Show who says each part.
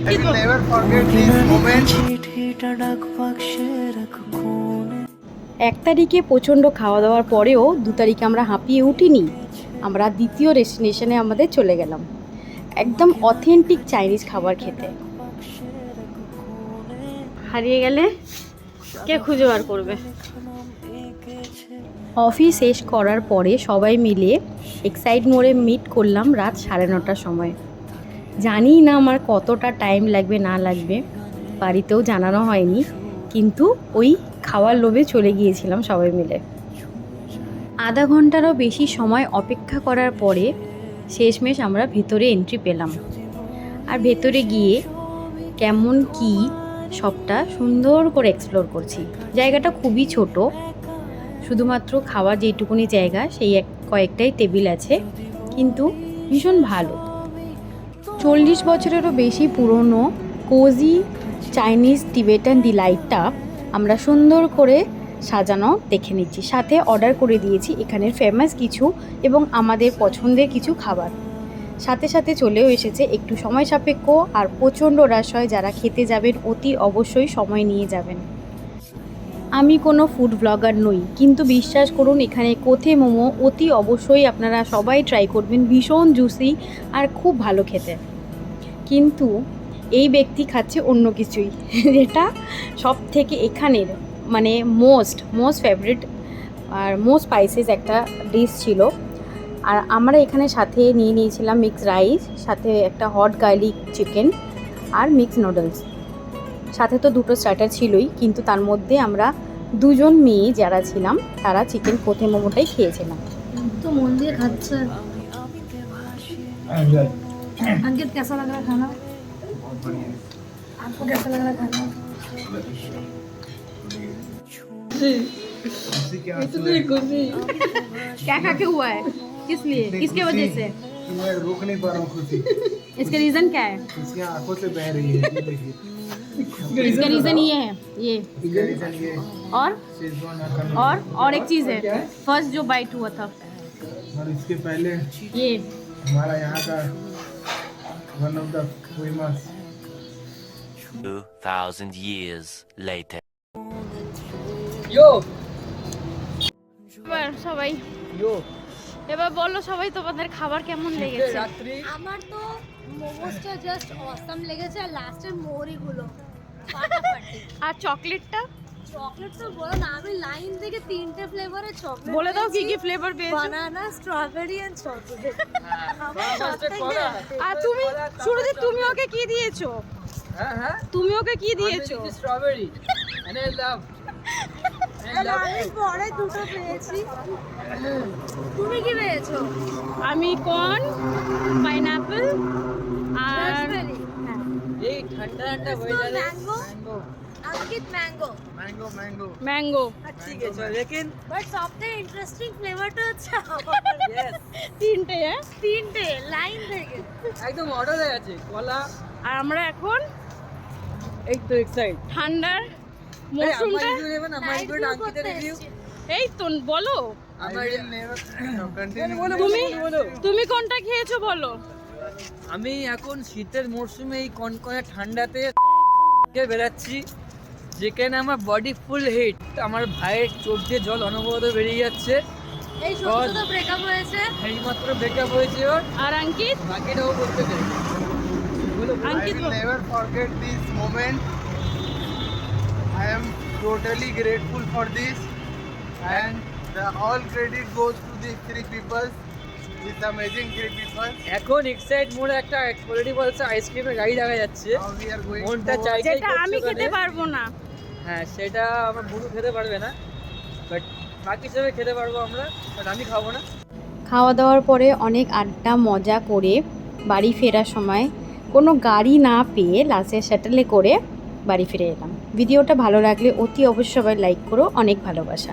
Speaker 1: I will never forget this moment.
Speaker 2: 1 তারিখে প্রচণ্ড খাওয়া দাওয়ার পরেও 2 তারিখে আমরা হাঁপিয়ে উঠিনি। আমরা দ্বিতীয় ডেস্টিনেশনে আমাদের চলে গেলাম একদম অথেন্টিক চাইনিজ খাবার খেতে। হারিয়ে গেলে কে খুঁজে বার করবে? অফিস শেষ করার পরে সবাই মিলে এক্সাইড মোড়ে মিট করলাম রাত 9:30টার সময়। জানি না আমার কতটা টাইম লাগবে না লাগবে, বাড়িতেও জানানো হয়নি, কিন্তু ওই খাওয়ার লোভে চলে গিয়েছিলাম সবাই মিলে। আধা ঘন্টারও বেশি সময় অপেক্ষা করার পরে শেষমেশ আমরা ভেতরে এন্ট্রি পেলাম। আর ভেতরে গিয়ে কেমন কি সবটা সুন্দর করে এক্সপ্লোর করছি। জায়গাটা খুবই ছোট, শুধুমাত্র খাওয়ার যেটুকুনি জায়গা সেই কয়েকটাই টেবিল আছে, কিন্তু ভীষণ ভালো। 40 বছরেরও বেশি পুরনো কোজি চাইনিজ টিবেটান ডিলাইটটা আমরা সুন্দর করে সাজানো দেখে নিচ্ছি। সাথে অর্ডার করে দিয়েছি এখানের ফেমাস কিছু এবং আমাদের পছন্দের কিছু খাবার। সাথে সাথে চলেও এসেছে একটু সময় সাপেক্ষ আর প্রচণ্ড রাশ হয়। যারা খেতে যাবেন অতি অবশ্যই সময় নিয়ে যাবেন। আমি কোনো ফুড ব্লগার নই, কিন্তু বিশ্বাস করুন এখানে কোথে মোমো অতি অবশ্যই আপনারা সবাই ট্রাই করবেন। ভীষণ জুসি আর খুব ভালো খেতে। কিন্তু এই ব্যক্তি খাচ্ছে অন্য কিছুই, যেটা সব থেকে এখানের মানে মোস্ট ফেভারিট আর মোস্ট স্পাইসেস একটা ডিশ ছিল। আর আমরা এখানে সাথে নিয়ে নিয়েছিলাম মিক্স রাইস, সাথে একটা হট গার্লিক চিকেন আর মিক্স নুডলস। সাথে তো 2টো স্টার্টার ছিলই, কিন্তু তার মধ্যে আমরা 2জন মেয়ে যারা ছিলাম তারা চিকেন কোথে মোমোটাই খেয়েছিলাম।
Speaker 3: तो मन दिए खाচ্ছে। अंकित कैसा लग रहा है खाना? आपको कैसा लग रहा है खाना?
Speaker 1: खुशी के आंसू
Speaker 2: क्या खा के हुआ है? किस लिए? किसके वजह से?
Speaker 1: मैं रोक नहीं पा रहा हूँ खुशी।
Speaker 2: इसका रीज़न क्या है?
Speaker 1: इसकी आंखों से बह रही है, ये देखिए।
Speaker 2: इसका रीज़न ये है, ये
Speaker 1: इसका रीजन ये
Speaker 2: और
Speaker 1: शेजवान अकल
Speaker 2: और एक चीज़ है, फर्स्ट जो बाइट हुआ था
Speaker 1: और इसके पहले
Speaker 2: ये
Speaker 1: हमारा यहाँ का one of the famous
Speaker 4: 2000 years later.
Speaker 2: এবার সবাই এবার বলো সবাই তোমাদের খাবার কেমন লেগেছে?
Speaker 3: আমার তো মোমোসটা জাস্ট অসাম লেগেছে, আর লাস্টের মোহরিগুলো ফাটাফাটি।
Speaker 2: আর চকলেটটা
Speaker 3: চকলেট তো বলো না, আমি লাইন থেকে 3টে ফ্লেভারের চকলেট
Speaker 2: বলে দাও কি কি ফ্লেভার পেয়েছো?
Speaker 3: বানানা, স্ট্রবেরি এন্ড চকলেট।
Speaker 2: আর তুমি সুরজিৎ তুমি ওকে কি দিয়েছো?
Speaker 5: হ্যাঁ
Speaker 2: তুমি ওকে কি দিয়েছো?
Speaker 5: স্ট্রবেরি এন্ড আই লাভ
Speaker 3: আমি পরে 2টো পেয়েছি। তুমি কি পেয়েছো?
Speaker 2: আমি কর্ন, পাইনাপল আর
Speaker 3: রাসবেরি,
Speaker 5: এই ঠান্ডা ঠান্ডা ওয়েদারে
Speaker 3: ম্যাঙ্গো, अंकित मैंगो।
Speaker 1: Mango mango
Speaker 2: mango.
Speaker 5: ঠিক আছে লেকিন
Speaker 3: বাট সবথেকে ইন্টারেস্টিং ফ্লেভারটা হচ্ছে
Speaker 5: ইয়েস
Speaker 2: 3টে
Speaker 3: 3টে লাইন থেকে।
Speaker 5: একদম অর্ডার হয়ে আছে কলা।
Speaker 2: আর আমরা এখন
Speaker 5: এই তো এক্সাইট
Speaker 2: ঠান্ডার মৌসুমটা
Speaker 5: আমার রিভিউ আঙ্কিতের রিভিউ
Speaker 2: এই তো বলো।
Speaker 5: আমার
Speaker 2: তুমি কোনটা খেয়েছো বলো?
Speaker 5: আমি এখন শীতের মরশুমে এই কনকনে ঠান্ডাতে বেরাচ্ছি, যেখানে আমার বডি ফুল হিট। আমার ভাইয়ের চোখ দিয়ে জল অনবরত বেরিয়ে যাচ্ছে।
Speaker 3: এই সত্যি তো ব্রেকআপ হয়েছে,
Speaker 5: এইমাত্র ব্রেকআপ হয়েছে ওর।
Speaker 2: আর অঙ্কিত
Speaker 5: বাকিটাও করতে চাই।
Speaker 1: I will never forget this moment. I am totally grateful for this, and the all credit goes to these 3 people, these amazing 3 people.
Speaker 5: এখন এক্সাইট মোড়ে একটা কোয়ালিটি বলছে আইসক্রিমের গাড়ি দেখা যাচ্ছে।
Speaker 1: Now we are going
Speaker 5: মনটা
Speaker 1: to
Speaker 5: চাই
Speaker 2: যেটা আমি খেতে পারবো না।
Speaker 5: হ্যাঁ সেটা আমার বুড়ো খেতে পারবে না, বাট বাকি সবাই খেতে পারবো আমরা, বাট আমি খাবো না।
Speaker 2: খাওয়া দাওয়ার পরে অনেক আড্ডা মজা করে বাড়ি ফেরার সময় কোনো গাড়ি না পেয়ে লাস্টে শাটলে করে বাড়ি ফিরে এলাম। ভিডিওটা ভালো লাগলে অতি অবশ্যই সবাই লাইক করো। অনেক ভালোবাসা।